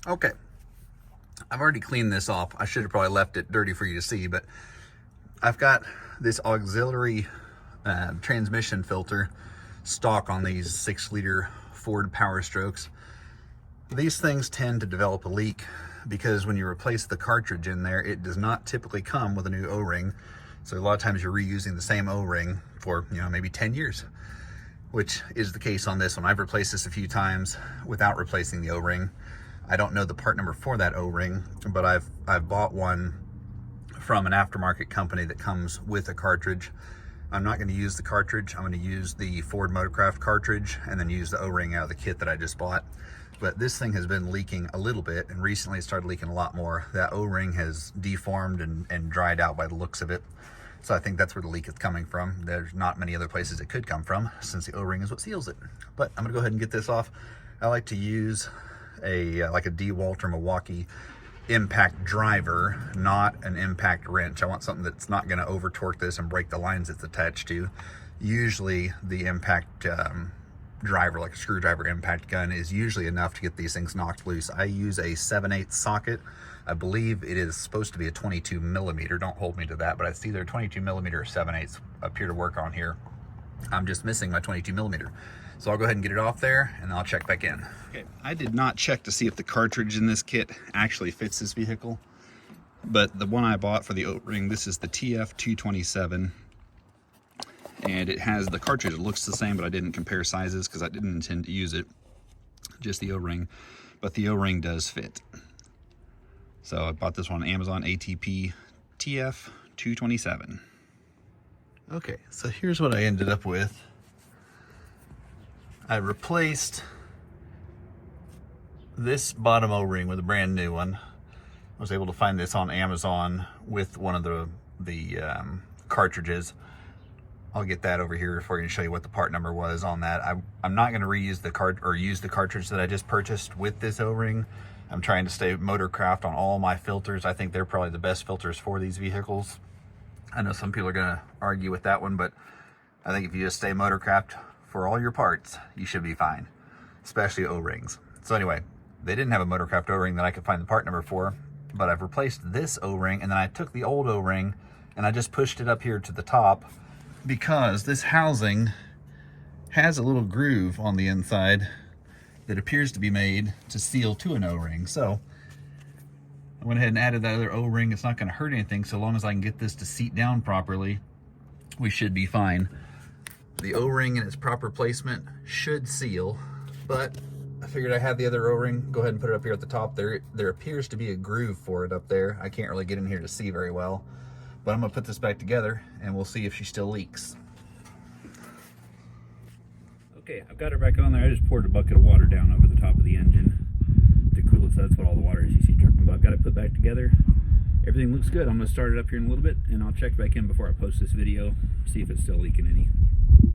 Okay, I've already cleaned this off. I should have probably left it dirty for you to see, but I've got this auxiliary transmission filter stock on these 6-liter Ford Power Strokes. These things tend to develop a leak because when you replace the cartridge in there, it does not typically come with a new O-ring. So a lot of times you're reusing the same O-ring for, maybe 10 years, which is the case on this one. I've replaced this a few times without replacing the O-ring. I don't know the part number for that O-ring, but I've bought one from an aftermarket company that comes with a cartridge. I'm not going to use the cartridge. I'm going to use the Ford Motorcraft cartridge and then use the O-ring out of the kit that I just bought. But this thing has been leaking a little bit, and recently it started leaking a lot more. That O-ring has deformed and dried out by the looks of it. So I think that's where the leak is coming from. There's not many other places it could come from, since the O-ring is what seals it. But I'm gonna go ahead and get this off. I like to use like a DeWalt or Milwaukee impact driver, not an impact wrench. I want something that's not gonna over torque this and break the lines it's attached to. Usually the impact driver, like a screwdriver impact gun, is usually enough to get these things knocked loose. I use a 7/8 socket. I believe it is supposed to be a 22 millimeter. Don't hold me to that, but it's either 22 millimeter or 7/8 appear to work on here. I'm just missing my 22 millimeter. So I'll go ahead and get it off there and I'll check back in. Okay, I did not check to see if the cartridge in this kit actually fits this vehicle, but the one I bought for the O-ring, this is the TF227. And it has the cartridge. It looks the same, but I didn't compare sizes because I didn't intend to use it, just the O-ring. But the O-ring does fit. So I bought this one on Amazon, ATP TF227. Okay, so here's what I ended up with. I replaced this bottom O-ring with a brand new one. I was able to find this on Amazon with one of the cartridges. I'll get that over here for you and show you what the part number was on that. I'm not going to reuse use the cartridge that I just purchased with this O-ring. I'm trying to stay Motorcraft on all my filters. I think they're probably the best filters for these vehicles. I know some people are going to argue with that one, but I think if you just stay Motorcraft for all your parts, you should be fine, especially O-rings. So anyway, they didn't have a Motorcraft O-ring that I could find the part number for, but I've replaced this O-ring, and then I took the old O-ring and I just pushed it up here to the top, because this housing has a little groove on the inside that appears to be made to seal to an O-ring. So I went ahead and added that other O-ring. It's not going to hurt anything so long as I can get this to seat down properly. We should be fine. The O-ring in its proper placement should seal, but I figured I had the other O-ring. Go ahead and put it up here at the top. There appears to be a groove for it up there. I can't really get in here to see very well. But I'm going to put this back together and we'll see if she still leaks. Okay, I've got her back on there. I just poured a bucket of water down over the top of the engine to cool it, so that's what all the water is you see dripping. But I've got it put back together. Everything looks good. I'm going to start it up here in a little bit and I'll check back in before I post this video, see if it's still leaking any.